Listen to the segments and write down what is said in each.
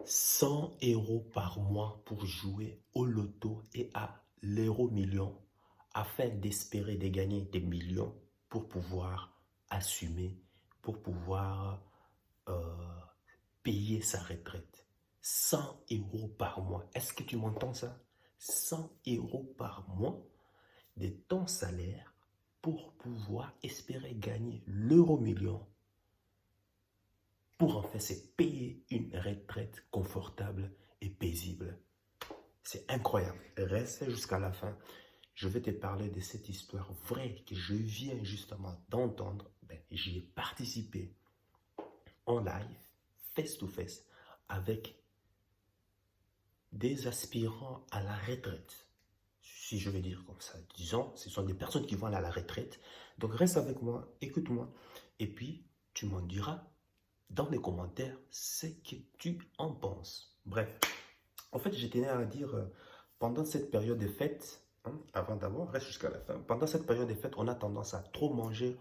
100 € par mois pour jouer au loto et à l'euro million afin d'espérer de gagner des millions pour pouvoir assumer, pour pouvoir euh, payer sa retraite. 100 € par mois. Est-ce que tu m'entends ça? 100 € par mois de ton salaire pour pouvoir espérer gagner l'euro million pour en fait se payer une retraite confortable et paisible. C'est incroyable. Reste jusqu'à la fin. Je vais te parler de cette histoire vraie que je viens justement d'entendre. J'y ai participé en live, face to face, avec des aspirants à la retraite. Si je vais dire comme ça. Disons, ce sont des personnes qui vont aller à la retraite. Donc reste avec moi, écoute-moi. Et puis, tu m'en diras dans les commentaires ce que tu en penses. Bref, en fait, je tenais à dire, pendant cette période de fête, avant d'avoir, reste jusqu'à la fin, pendant cette période de fête, on a tendance à trop manger,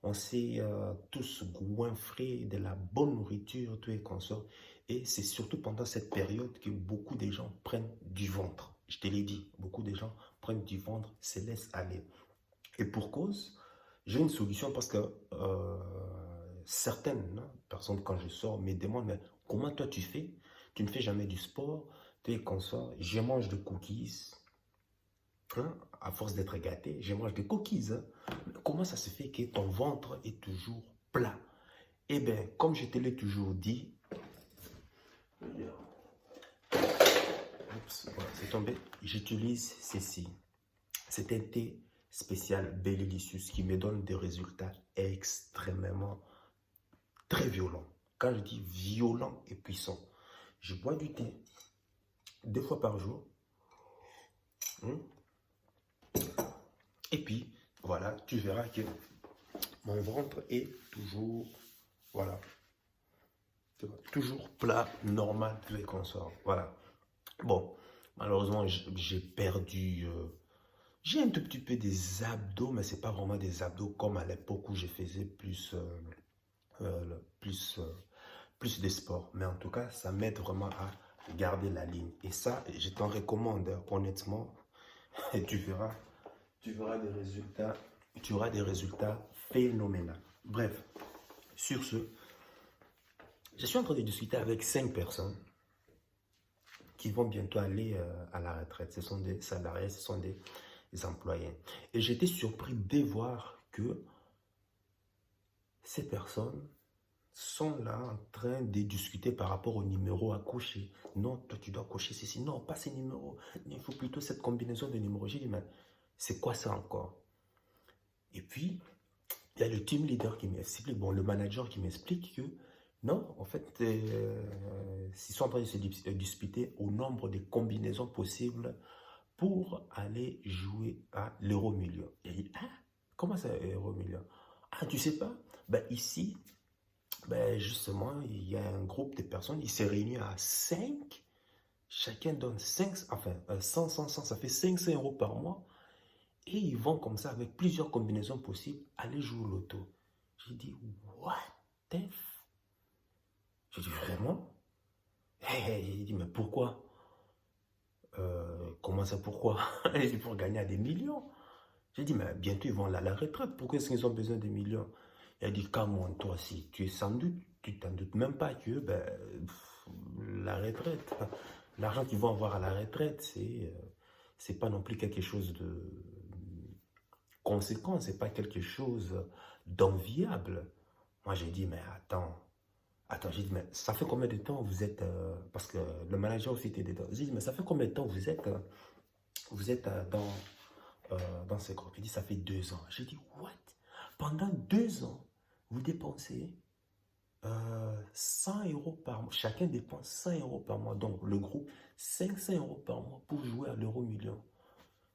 on s'est tous goinfrés de la bonne nourriture, tout et consort, et c'est surtout pendant cette période que beaucoup de gens prennent du ventre. Je te l'ai dit, beaucoup de gens prennent du ventre, se laissent aller. Et pour cause, j'ai une solution parce que certaines personnes, quand je sors, me demandent, mais comment toi tu fais? Tu ne fais jamais du sport, tu es consort, je mange des cookies, à force d'être gâté, je mange des cookies. Comment ça se fait que ton ventre est toujours plat? Eh bien, comme je te l'ai toujours dit, oups, voilà, c'est tombé, j'utilise ceci. C'est un thé spécial Bellilicious qui me donne des résultats extrêmement très violents. Quand je dis violent et puissant, je bois du thé 2 fois par jour. Et puis, voilà, tu verras que mon ventre est toujours, voilà, toujours plat, normal, tout les consorts. Voilà. Bon, malheureusement, j'ai perdu, j'ai un tout petit peu des abdos, mais c'est pas vraiment des abdos comme à l'époque où je faisais plus, plus de sport. Mais en tout cas, ça m'aide vraiment à garder la ligne. Et ça, je t'en recommande, honnêtement, et tu verras des résultats, tu auras des résultats phénoménaux. Bref, sur ce, je suis en train de discuter avec 5 personnes qui vont bientôt aller à la retraite. Ce sont des salariés, ce sont des employés. Et j'étais surpris de voir que ces personnes sont là en train de discuter par rapport au numéro à cocher. Non, toi tu dois cocher ceci. Non, pas ces numéros. Il faut plutôt cette combinaison de numéros. J'ai dit, mais c'est quoi ça encore? Et puis, il y a le team leader qui m'explique, bon, le manager qui m'explique que non, en fait, ils sont en train de se disputer au nombre de combinaisons possibles pour aller jouer à l'euro million. Et il dit, ah, comment ça, euro million? Ah, tu sais pas? Ben, ici, ben, justement, il y a un groupe de personnes, ils se réunissent à 5, chacun donne 5, enfin, 100, 100, 100, ça fait 500 € par mois. Et ils vont comme ça, avec plusieurs combinaisons possibles, aller jouer au loto. J'ai dit, what the f... J'ai dit, vraiment? Il dit, mais pourquoi? Comment ça, pourquoi? Il dit, pour gagner des millions. J'ai dit, mais bientôt ils vont aller à la retraite. Pourquoi est-ce qu'ils ont besoin de millions? Il a dit, comment toi, si tu es sans doute, tu t'en doutes même pas que la retraite, l'argent qu'ils vont avoir à la retraite, c'est pas non plus quelque chose de conséquent, c'est pas quelque chose d'enviable. Moi, j'ai dit, mais attends, j'ai dit, mais ça fait combien de temps vous êtes, parce que le manager aussi était dedans. J'ai dit, mais ça fait combien de temps vous êtes dans ce groupe? Il dit, ça fait 2 ans. J'ai dit, what? Pendant 2 ans, vous dépensez 100 € par mois. Chacun dépense 100 € par mois. Donc, le groupe, 500 € par mois pour jouer à l'euro million.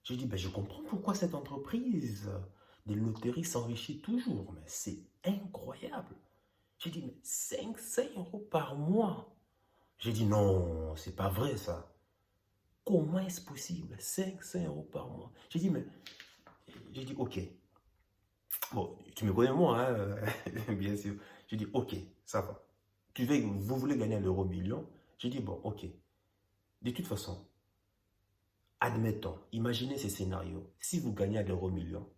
J'ai dit, ben, je comprends pourquoi cette entreprise des loteries s'enrichit toujours. Mais c'est incroyable. J'ai dit, mais 500 € par mois. J'ai dit, non, c'est pas vrai ça. Comment est-ce possible? 500 € par mois. J'ai dit, ok. Bon, tu me connais moi, hein, bien sûr. J'ai dit, ok, ça va. Vous voulez gagner l'euro million? J'ai dit, bon, ok. De toute façon, admettons, imaginez ces scénarios. Si vous gagnez à l'euro million,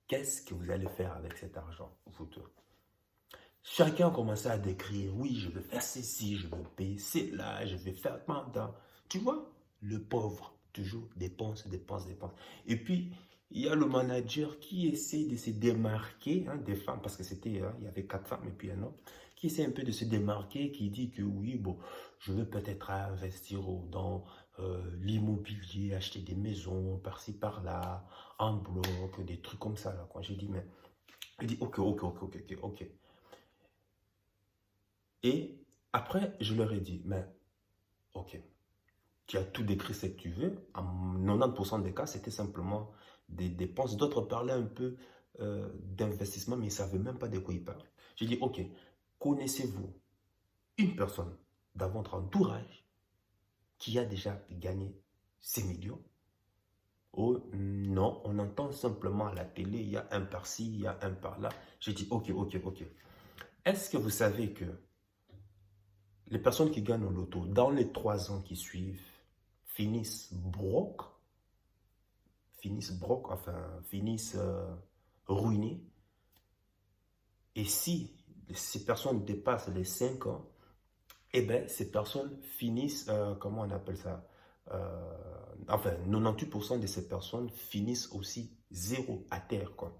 qu'est-ce que vous allez faire avec cet argent, vous deux? Chacun commençait à décrire, oui, je vais faire ceci, je vais payer cela, je vais faire pendant. Tu vois, le pauvre, toujours dépense, dépense, dépense. Et puis, il y a le manager qui essaie de se démarquer des femmes, parce que c'était, il y avait 4 femmes et puis un homme, qui essaie un peu de se démarquer, qui dit que oui, bon, je veux peut-être investir dans l'immobilier, acheter des maisons par-ci, par-là, en bloc, des trucs comme ça. Là, quoi. J'ai dit, mais, il dit, ok, ok, ok, ok, ok, ok. Et après, je leur ai dit, mais ok, tu as tout décrit ce que tu veux. En 90% des cas, c'était simplement des dépenses. D'autres parlaient un peu d'investissement, mais ils ne savaient même pas de quoi ils parlent. J'ai dit, ok, connaissez-vous une personne dans votre entourage qui a déjà gagné ces millions? Oh non, on entend simplement à la télé, il y a un par-ci, il y a un par-là. J'ai dit, ok, ok, ok. Est-ce que vous savez que les personnes qui gagnent au loto, dans les 3 ans qui suivent, finissent ruinées. Et si ces personnes dépassent les 5 ans, eh bien, ces personnes finissent, comment on appelle ça? Enfin, 98% de ces personnes finissent aussi zéro à terre, quoi.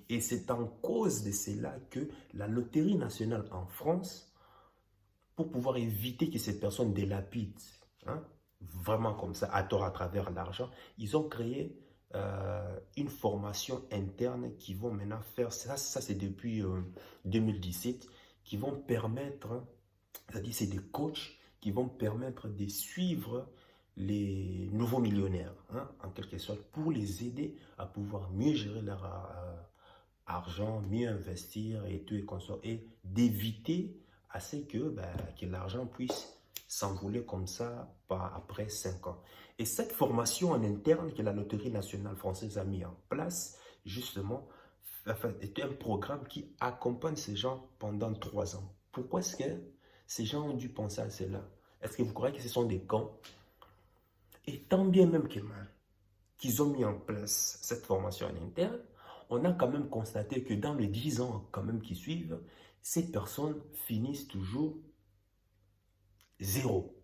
Et c'est en cause de cela que la Loterie nationale en France, pour pouvoir éviter que ces personnes délapident, hein, vraiment comme ça, à tort à travers l'argent, ils ont créé une formation interne qui vont maintenant faire, ça c'est depuis 2017, qui vont permettre, c'est-à-dire c'est des coachs qui vont permettre de suivre les nouveaux millionnaires, hein, en quelque sorte, pour les aider à pouvoir mieux gérer leur argent, mieux investir et tout et consort, et d'éviter à ce que l'argent puisse s'envoler comme ça après 5 ans. Et cette formation en interne que la Loterie nationale française a mis en place, justement, est un programme qui accompagne ces gens pendant 3 ans. Pourquoi est-ce que ces gens ont dû penser à cela? Est-ce que vous croyez que ce sont des cons? Et tant bien même que mal qu'ils ont mis en place cette formation en interne, on a quand même constaté que dans les 10 ans quand même qui suivent, ces personnes finissent toujours zéro.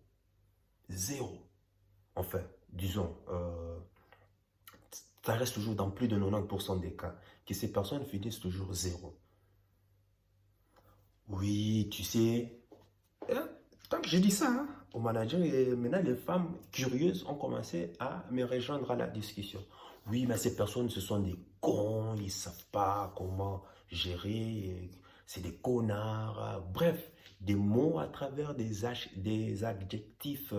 Zéro. Enfin, disons, ça reste toujours dans plus de 90% des cas, que ces personnes finissent toujours zéro. Oui, tu sais, hein, tant que j'ai dit ça au manager, et maintenant les femmes curieuses ont commencé à me rejoindre à la discussion. Oui, mais ces personnes, ce sont des cons, ils ne savent pas comment gérer, c'est des connards. Bref, des mots à travers des adjectifs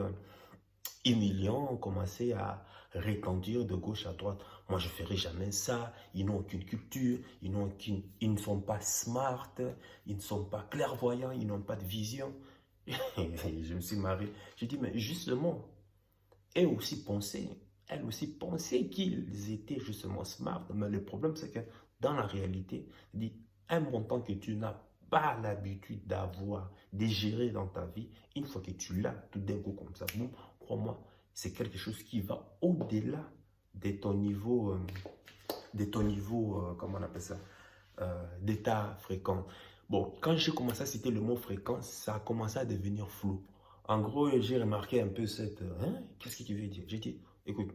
humiliants ont commencé à répandir de gauche à droite. Moi, je ne ferai jamais ça. Ils n'ont aucune culture, ils ne sont pas smart, ils ne sont pas clairvoyants, ils n'ont pas de vision. Je me suis marré. Je dis, mais justement, elles aussi pensaient qu'ils étaient justement smart. Mais le problème, c'est que dans la réalité, un montant que tu n'as pas l'habitude d'avoir, de gérer dans ta vie, une fois que tu l'as tout d'un coup comme ça, boum, crois-moi, c'est quelque chose qui va au-delà de ton niveau, comment on appelle ça, d'état fréquent. Bon, quand j'ai commencé à citer le mot fréquent, ça a commencé à devenir flou. En gros, j'ai remarqué un peu cette... Hein, qu'est-ce que tu veux dire? J'ai dit, écoute,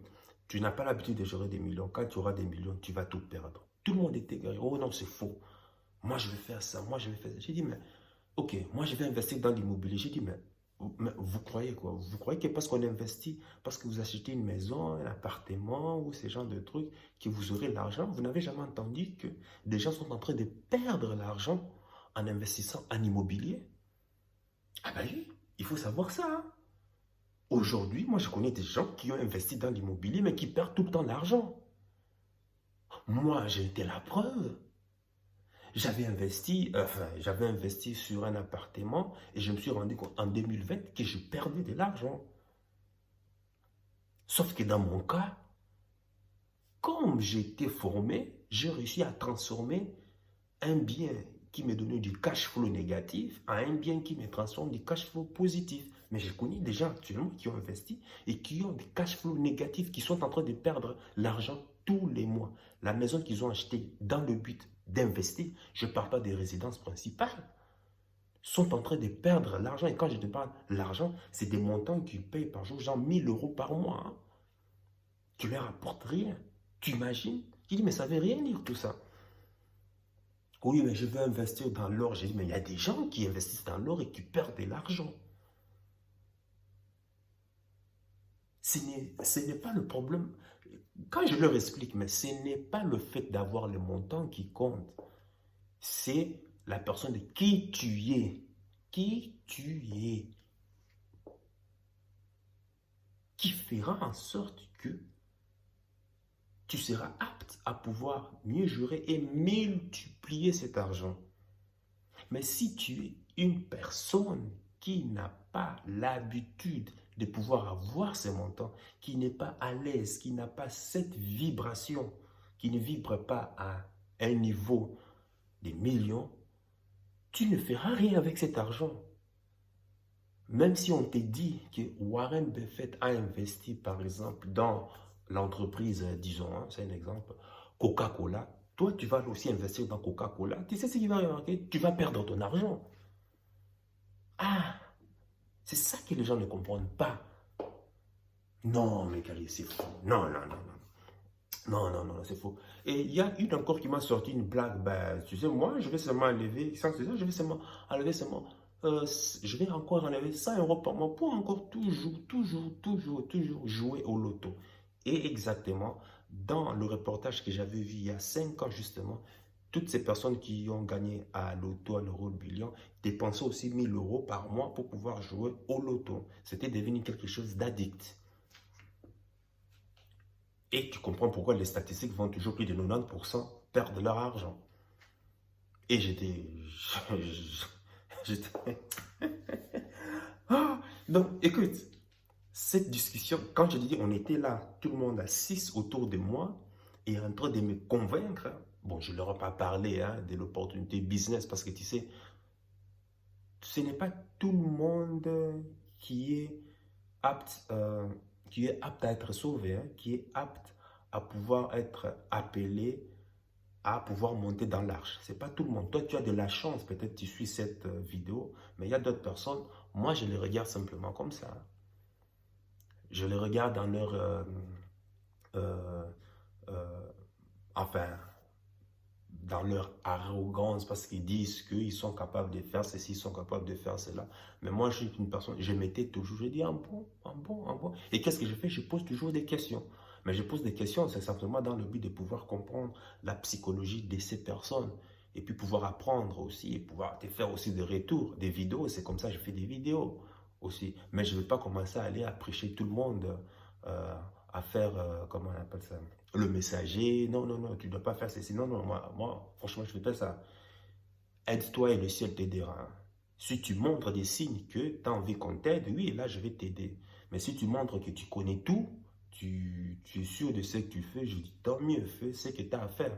tu n'as pas l'habitude de gérer des millions. Quand tu auras des millions, tu vas tout perdre. Tout le monde était égaré. Oh non, c'est faux. Moi, je vais faire ça. Moi, je vais faire ça. J'ai dit, mais ok, moi, je vais investir dans l'immobilier. J'ai dit, mais vous croyez quoi? Vous croyez que parce qu'on investit, parce que vous achetez une maison, un appartement ou ce genre de trucs, que vous aurez l'argent? Vous n'avez jamais entendu que des gens sont en train de perdre l'argent en investissant en immobilier? Ah ben oui, il faut savoir ça, hein. Aujourd'hui, moi, je connais des gens qui ont investi dans l'immobilier, mais qui perdent tout le temps l'argent. Moi, j'ai été la preuve. J'avais investi sur un appartement et je me suis rendu compte en 2020 que je perdais de l'argent. Sauf que dans mon cas, comme j'ai été formé, j'ai réussi à transformer un bien qui me donnait du cash flow négatif à un bien qui me transforme du cash flow positif. Mais j'ai connu des gens actuellement qui ont investi et qui ont des cash flows négatifs, qui sont en train de perdre l'argent tous les mois. La maison qu'ils ont achetée dans le but d'investir, je ne parle pas des résidences principales, sont en train de perdre l'argent. Et quand je te parle l'argent, c'est des montants qu'ils payent par jour, genre 1000 euros par mois. Hein. Tu leur apportes rien. Tu imagines? Il dit, mais ça ne veut rien dire tout ça. Oui, mais je veux investir dans l'or. J'ai dit, mais il y a des gens qui investissent dans l'or et qui perdent de l'argent. Ce n'est pas le problème. Quand je leur explique, mais ce n'est pas le fait d'avoir le montant qui compte. C'est la personne de qui tu es. Qui tu es. Qui fera en sorte que tu seras apte à pouvoir mieux gérer et multiplier cet argent. Mais si tu es une personne qui n'a pas l'habitude de pouvoir avoir ces montants, qui n'est pas à l'aise, qui n'a pas cette vibration, qui ne vibre pas à un niveau des millions, tu ne feras rien avec cet argent. Même si on te dit que Warren Buffett a investi, par exemple, dans l'entreprise, disons, hein, c'est un exemple, Coca-Cola, toi, tu vas aussi investir dans Coca-Cola. Tu sais ce qui va arriver? Tu vas perdre ton argent. Ah, c'est ça que les gens ne comprennent pas. Non, mais Kali, c'est faux. Non, non, non, non. Non, non, non, c'est faux. Et il y a une encore qui m'a sorti une blague. Ben, tu sais, moi, je vais seulement enlever, sans ça, je vais seulement enlever seulement, je vais encore enlever 100 euros par mois pour encore toujours jouer au loto. Et exactement, dans le reportage que j'avais vu il y a 5 ans, justement, toutes ces personnes qui ont gagné à l'auto, à l'euro, le billion, dépensaient aussi 1000 euros par mois pour pouvoir jouer au loto. C'était devenu quelque chose d'addict. Et tu comprends pourquoi les statistiques vont toujours plus de 90% perdre leur argent. Et j'étais... j'étais... Ah, donc, écoute, cette discussion, quand je dis on était là, tout le monde à 6 autour de moi, et en train de me convaincre, bon, je ne leur ai pas parlé hein, de l'opportunité business, parce que tu sais, ce n'est pas tout le monde qui est apte, à être sauvé, hein, qui est apte à pouvoir être appelé à pouvoir monter dans l'arche. Ce n'est pas tout le monde. Toi, tu as de la chance, peut-être tu suis cette vidéo, mais il y a d'autres personnes, moi je les regarde simplement comme ça. Je les regarde dans leur... euh, euh, enfin, dans leur arrogance parce qu'ils disent qu'ils sont capables de faire ceci, ils sont capables de faire cela. Mais moi, je suis une personne, je m'étais toujours, je dis en bon, en bon, en bon. Et qu'est-ce que je fais? Je pose toujours des questions. Mais je pose des questions, c'est simplement dans le but de pouvoir comprendre la psychologie de ces personnes. Et puis pouvoir apprendre aussi, et pouvoir te faire aussi des retours, des vidéos. C'est comme ça que je fais des vidéos aussi. Mais je ne vais pas commencer à aller à prêcher tout le monde, euh, à faire, comment on appelle ça? Le messager, non, non, non, tu ne dois pas faire ceci. Non, non, moi franchement, je ne fais pas ça. Aide-toi et le ciel t'aidera. Si tu montres des signes que tu as envie qu'on t'aide, oui, là, je vais t'aider. Mais si tu montres que tu connais tout, tu es sûr de ce que tu fais, je dis tant mieux, fais ce que tu as à faire.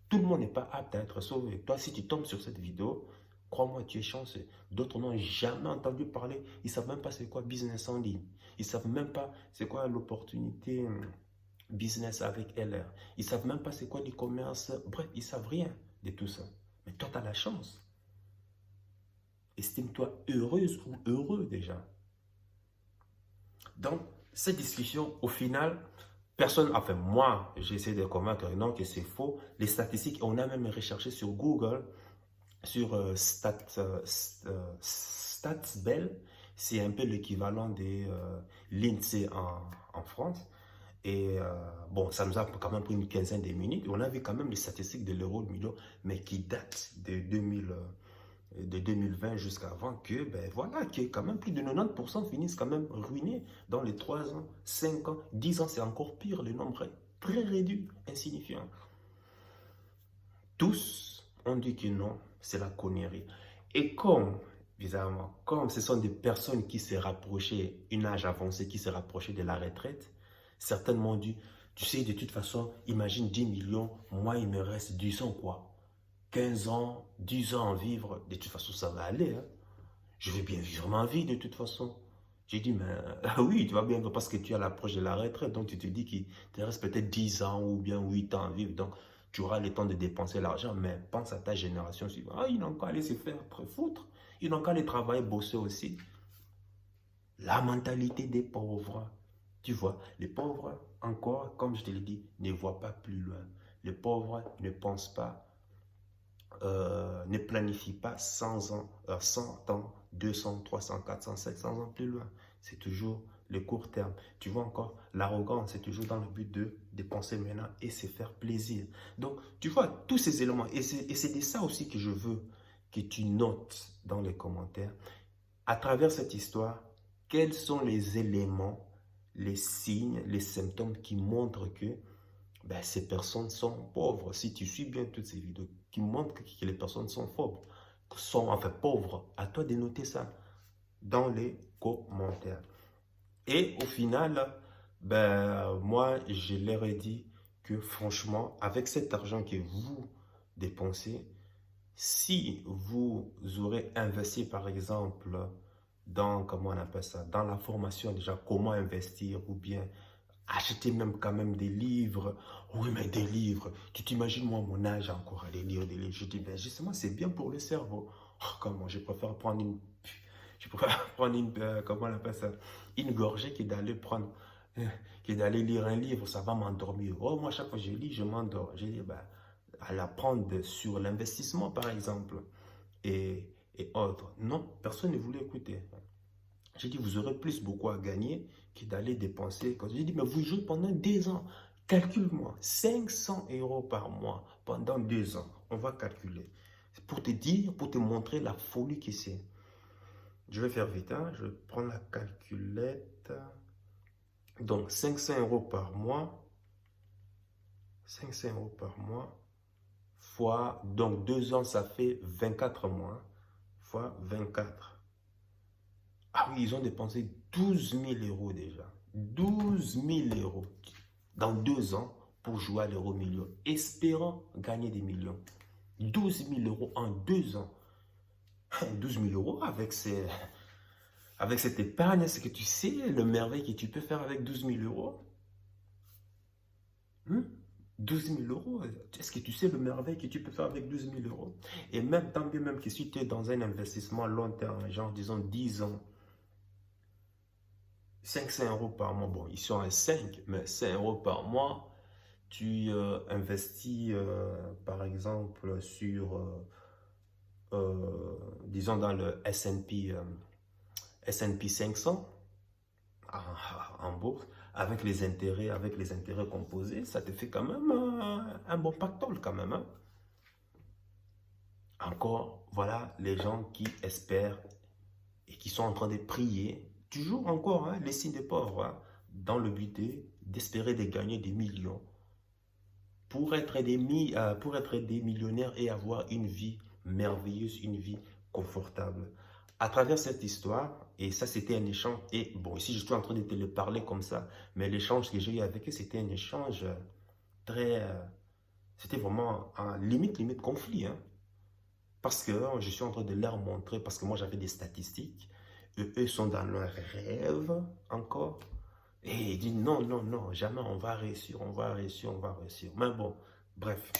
Tout le monde n'est pas apte à être sauvé. Toi, si tu tombes sur cette vidéo, crois-moi, tu es chanceux. D'autres n'ont jamais entendu parler. Ils ne savent même pas c'est quoi business en ligne. Ils ne savent même pas c'est quoi l'opportunité business avec LR. Ils ne savent même pas c'est quoi l'e-commerce. Bref, ils ne savent rien de tout ça. Mais toi, tu as la chance. Estime-toi heureuse ou heureux déjà. Donc, cette discussion, au final, personne, enfin moi, j'essaie de convaincre non que c'est faux. Les statistiques, on a même recherché sur Google, sur StatsBell, c'est un peu l'équivalent de l'INSEE en France. Et bon, ça nous a quand même pris une quinzaine de minutes. On a vu quand même les statistiques de l'euro le million, mais qui datent de 2020 jusqu'à avant, que ben voilà, que quand même plus de 90% finissent quand même ruinés dans les 3 ans, 5 ans, 10 ans, c'est encore pire, le nombre est très réduit, insignifiant. Tous ont dit que non, c'est la connerie. Et comme, bizarrement, comme ce sont des personnes qui s'est rapprochées, une âge avancé, qui s'est rapproché de la retraite, certaines m'ont dit, tu sais, de toute façon, imagine 10 millions, moi il me reste 200 quoi. 15 ans, 10 ans à vivre, de toute façon, ça va aller. Hein. Je vais bien vivre ma vie de toute façon. J'ai dit, mais oui, tu vas bien vivre parce que tu es à l'approche de la retraite. Donc, tu te dis qu'il te reste peut-être 10 ans ou bien 8 ans à vivre. Donc, tu auras le temps de dépenser l'argent. Mais pense à ta génération suivante. Ah, ils n'ont qu'à aller se faire foutre. Ils n'ont qu'à aller travailler, bosser aussi. La mentalité des pauvres. Tu vois, les pauvres, encore, comme je te l'ai dit, ne voient pas plus loin. Les pauvres ne pensent pas, ne planifient pas 100 ans, 100 ans, 200, 300, 400, 500 ans plus loin. C'est toujours le court terme. Tu vois encore, l'arrogance, c'est toujours dans le but de dépenser maintenant et se faire plaisir. Donc, tu vois, tous ces éléments, et c'est de ça aussi que je veux que tu notes dans les commentaires. À travers cette histoire, quels sont les éléments, les signes, les symptômes qui montrent que ben, ces personnes sont pauvres? Si tu suis bien toutes ces vidéos qui montrent que les personnes sont pauvres, sont enfin pauvres, à toi de noter ça dans les commentaires. Et au final, ben, moi, je leur ai dit que franchement, avec cet argent que vous dépensez, si vous aurez investi, par exemple, dans, comment on appelle ça, dans la formation déjà, comment investir, ou bien acheter même quand même des livres. Oui, mais des livres. Tu t'imagines, moi, mon âge encore, aller lire des livres. Je dis, ben justement, c'est bien pour le cerveau. Oh, comment, je préfère prendre une, comment on appelle ça, une gorgée que d'aller prendre, que d'aller lire un livre, ça va m'endormir. Oh, moi, chaque fois que je lis, je m'endors. Je dis, ben, à l'apprendre sur l'investissement, par exemple, et autres. Non, personne ne voulait écouter. J'ai dit, vous aurez plus beaucoup à gagner que d'aller dépenser. J'ai dit, mais vous jouez pendant 2 ans. Calcule-moi, 500 € par mois pendant 2 ans. On va calculer. C'est pour te dire, pour te montrer la folie que c'est. Je vais faire vite, hein? Je vais prendre la calculette. Donc, 500 € par mois. 500 € par mois. Fois, donc 2 ans, ça fait 24 mois. Fois 24. Ah oui, ils ont dépensé 12 000 € déjà. 12 000 € dans 2 ans pour jouer à l'euro million, espérant gagner des millions. 12 000 € en 2 ans. 12 000 € avec cette épargne, est-ce que tu sais le merveille que tu peux faire avec 12 000 €? 12 000 €, est-ce que tu sais le merveille que tu peux faire avec 12 000 €? Et même, tant bien même que si tu es dans un investissement long terme, genre disons 10 ans, 500 € par mois, bon, ils sont à 5, mais 5 € par mois, tu investis par exemple sur, disons dans le S&P 500 en bourse, avec les intérêts composés, ça te fait quand même un bon pactole quand même. Hein. Encore, voilà les gens qui espèrent et qui sont en train de prier, toujours encore, hein, les signes des pauvres, hein, dans le but d'espérer de gagner des millions pour être des millionnaires et avoir une vie merveilleuse, une vie confortable. À travers cette histoire, et ça c'était un échange, et bon, ici je suis en train de te le parler comme ça, mais l'échange que j'ai eu avec eux, c'était un échange très, c'était vraiment un limite conflit, hein, parce que je suis en train de leur montrer, parce que moi j'avais des statistiques, eux sont dans leur rêve encore, et il dit non, non, non, jamais on va réussir, on va réussir, on va réussir. Mais bon, bref,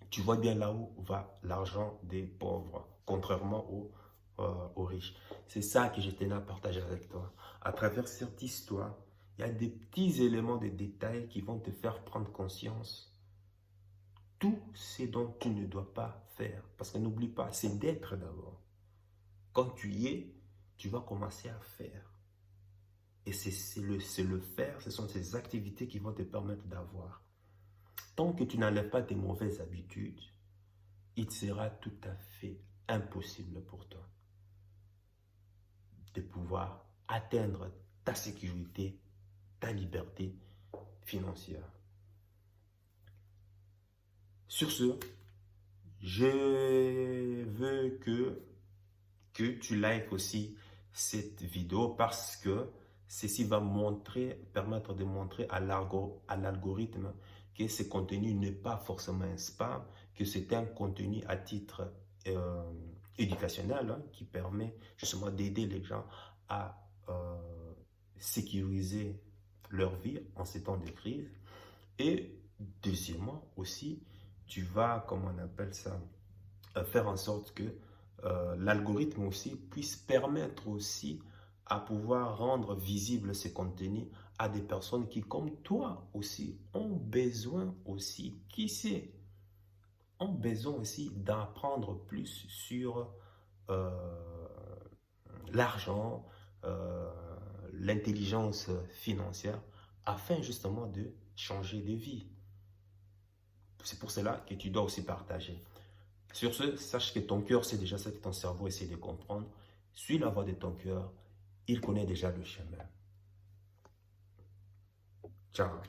tu vois bien là où va l'argent des pauvres, contrairement aux riches. C'est ça que je tenais à partager avec toi. À travers cette histoire, il y a des petits éléments, des détails qui vont te faire prendre conscience. Tout ce dont tu ne dois pas faire. Parce que n'oublie pas, c'est d'être d'abord. Quand tu y es, tu vas commencer à faire. Et c'est le faire, ce sont ces activités qui vont te permettre d'avoir. Tant que tu n'enlèves pas tes mauvaises habitudes, il sera tout à fait impossible pour toi de pouvoir atteindre ta sécurité, ta liberté financière. Sur ce, je veux que tu likes aussi cette vidéo parce que ceci va permettre de montrer à l'algorithme que ce contenu n'est pas forcément un spam, que c'est un contenu à titre éducationnel hein, qui permet justement d'aider les gens à sécuriser leur vie en ces temps de crise. Et deuxièmement aussi, tu vas, comment on appelle ça, faire en sorte que l'algorithme aussi puisse permettre aussi à pouvoir rendre visible ces contenus à des personnes qui, comme toi aussi, ont besoin aussi, qui sait, ont besoin aussi d'apprendre plus sur euh, l'argent, euh, l'intelligence financière, afin justement de changer de vie. C'est pour cela que tu dois aussi partager. Sur ce, sache que ton cœur sait déjà ce que ton cerveau essaie de comprendre. Suis la voix de ton cœur. Il connaît déjà le chemin. Ciao.